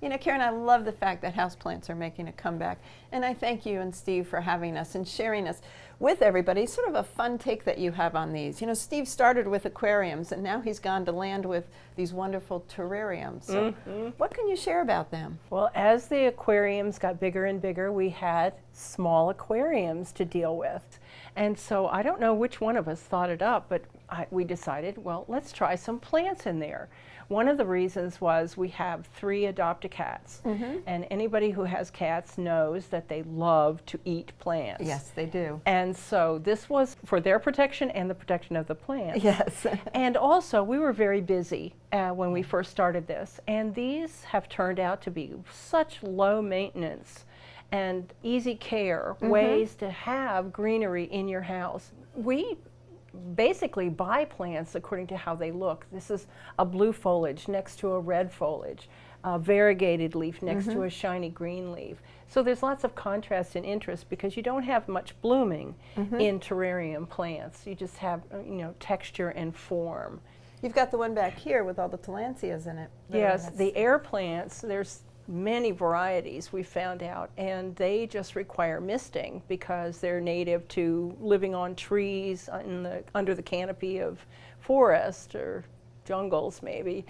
You know, Karen, I love the fact that houseplants are making a comeback. And I thank you and Steve for having us and sharing us with everybody. Sort of a fun take that you have on these. You know, Steve started with aquariums and now he's gone to land with these wonderful terrariums. So what can you share about them? Well, as the aquariums got bigger and bigger, we had small aquariums to deal with. And so I don't know which one of us thought it up, but we decided, well, let's try some plants in there. One of the reasons was we have 3 Adopt-A-Cats, and anybody who has cats knows that they love to eat plants. Yes, they do. And so this was for their protection and the protection of the plants. Yes. And also, we were very busy when we first started this, and these have turned out to be such low maintenance and easy care ways to have greenery in your house. We basically buy plants according to how they look. This is a blue foliage next to a red foliage, a variegated leaf next to a shiny green leaf. So there's lots of contrast and interest because you don't have much blooming in terrarium plants. You just have, you know, texture and form. You've got the one back here with all the tillandsias in it. Yes, the air plants, there's many varieties we found out, and they just require misting because they're native to living on trees under the canopy of forest or jungles maybe.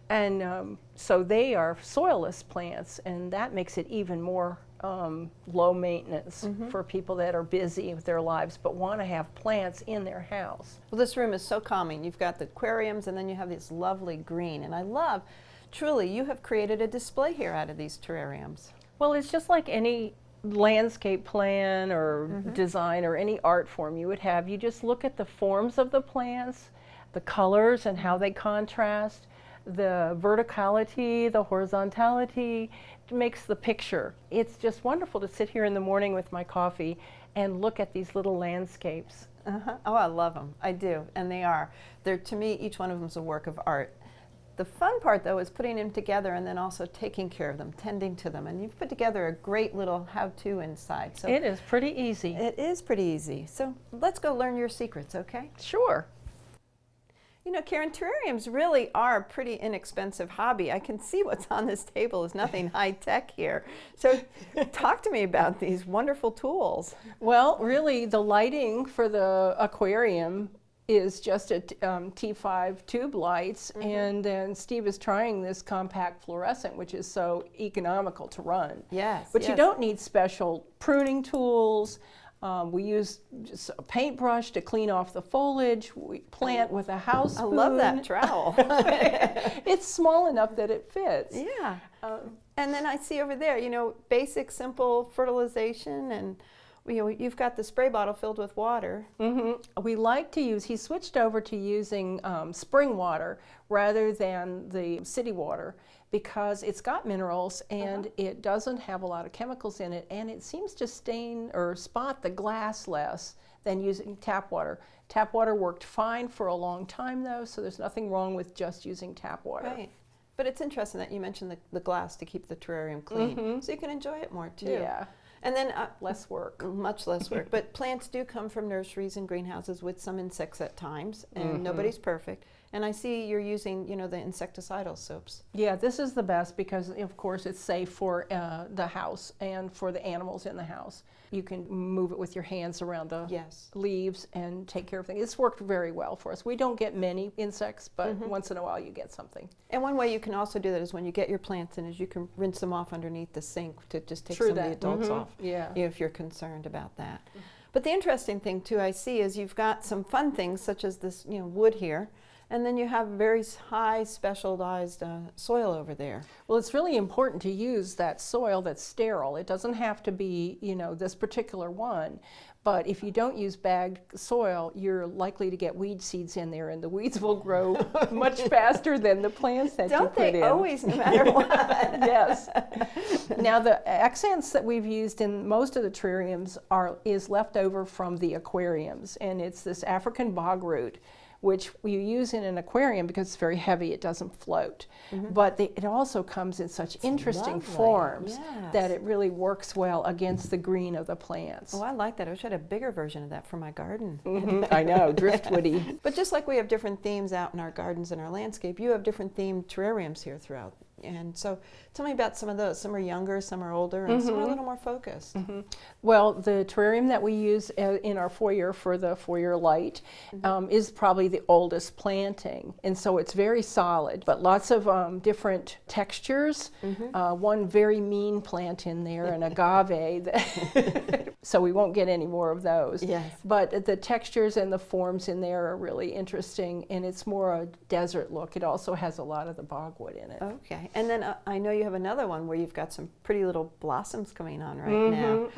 And so they are soilless plants, and that makes it even more low maintenance for people that are busy with their lives but want to have plants in their house. Well, this room is so calming. You've got the aquariums and then you have this lovely green, and I love, truly, you have created a display here out of these terrariums. Well, it's just like any landscape plan or design or any art form you would have. You just look at the forms of the plants, the colors and how they contrast, the verticality, the horizontality. It makes the picture. It's just wonderful to sit here in the morning with my coffee and look at these little landscapes. Oh, I love them. I do, and they are. They're, to me, each one of them is a work of art. The fun part, though, is putting them together and then also taking care of them, tending to them. And you've put together a great little how-to inside. So it is pretty easy. It is pretty easy. So let's go learn your secrets, okay? Sure. You know, Karen, terrariums really are a pretty inexpensive hobby. I can see what's on this table is nothing high-tech here. So talk to me about these wonderful tools. Well, really, the lighting for the aquarium is just a T5 tube lights, and then Steve is trying this compact fluorescent, which is so economical to run. Yes. But you don't need special pruning tools. We use just a paintbrush to clean off the foliage. We plant with a house spoon. I love that trowel. It's small enough that it fits. Yeah. And then I see over there, you know, basic, simple fertilization, and you know, you've got the spray bottle filled with water. We like to use, he switched over to using spring water rather than the city water because it's got minerals and it doesn't have a lot of chemicals in it, and it seems to stain or spot the glass less than using tap water. Tap water worked fine for a long time though, so there's nothing wrong with just using tap water. Right. But it's interesting that you mentioned the glass to keep the terrarium clean, so you can enjoy it more too. Yeah. And then less work. Much less work. But plants do come from nurseries and greenhouses with some insects at times, and nobody's perfect. And I see you're using, you know, the insecticidal soaps. Yeah, this is the best because, of course, it's safe for the house and for the animals in the house. You can move it with your hands around the leaves and take care of things. It's worked very well for us. We don't get many insects, but once in a while you get something. And one way you can also do that is when you get your plants in is you can rinse them off underneath the sink to just take some of the adults off, if you're concerned about that. But the interesting thing, too, I see is you've got some fun things such as this, you know, wood here. And then you have very high specialized soil over there. Well, it's really important to use that soil that's sterile. It doesn't have to be, you know, this particular one. But if you don't use bagged soil, you're likely to get weed seeds in there, and the weeds will grow much faster than the plants that you put in. Don't they always, no matter what? Yes. Now, the accents that we've used in most of the terrariums is left over from the aquariums, and it's this African bogroot, which you use in an aquarium because it's very heavy, it doesn't float. But it also comes in such interesting forms that it really works well against the green of the plants. Oh, I like that. I wish I had a bigger version of that for my garden. I know, driftwoody. But just like we have different themes out in our gardens and our landscape, you have different themed terrariums here throughout. And so tell me about some of those. Some are younger, some are older, and some are a little more focused. Well, the terrarium that we use in our foyer for the foyer light is probably the oldest planting. And so it's very solid, but lots of different textures. One very mean plant in there, an agave. So we won't get any more of those. Yes. But the textures and the forms in there are really interesting, and it's more a desert look. It also has a lot of the bogwood in it. Okay. And then I know you have another one where you've got some pretty little blossoms coming on right now.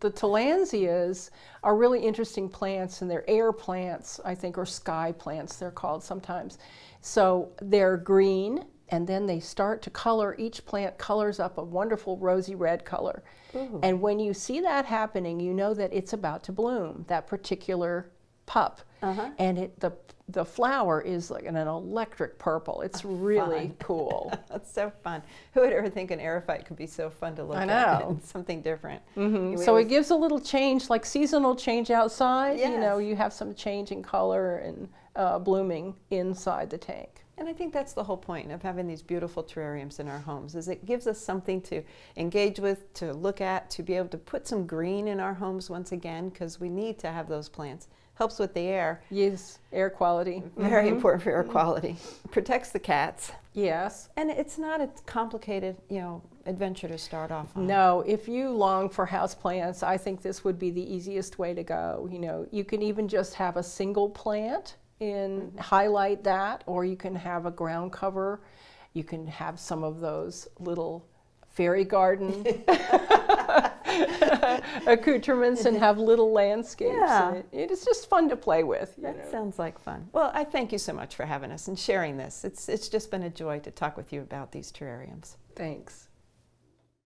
The tillandsias are really interesting plants, and they're air plants, I think, or sky plants they're called sometimes. So they're green, and then they start to color. Each plant colors up a wonderful rosy red color. Ooh. And when you see that happening, you know that it's about to bloom, that particular pup. And the flower is like an electric purple. It's really cool. That's so fun. Who would ever think an aerophyte could be so fun to look I at? know. It's something different. So it gives a little change, like seasonal change outside. Yes. You know, you have some change in color and blooming inside the tank. And I think that's the whole point of having these beautiful terrariums in our homes, is it gives us something to engage with, to look at, to be able to put some green in our homes once again, because we need to have those plants. Helps with the air. Yes, air quality. Very important for air quality. Protects the cats. Yes. And it's not a complicated, adventure to start off on. No, if you long for houseplants, I think this would be the easiest way to go. You can even just have a single plant and highlight that, or you can have a ground cover. You can have some of those little fairy garden accoutrements and have little landscapes. Yeah. It's just fun to play with. That sounds like fun. Well, I thank you so much for having us and sharing this. It's just been a joy to talk with you about these terrariums. Thanks.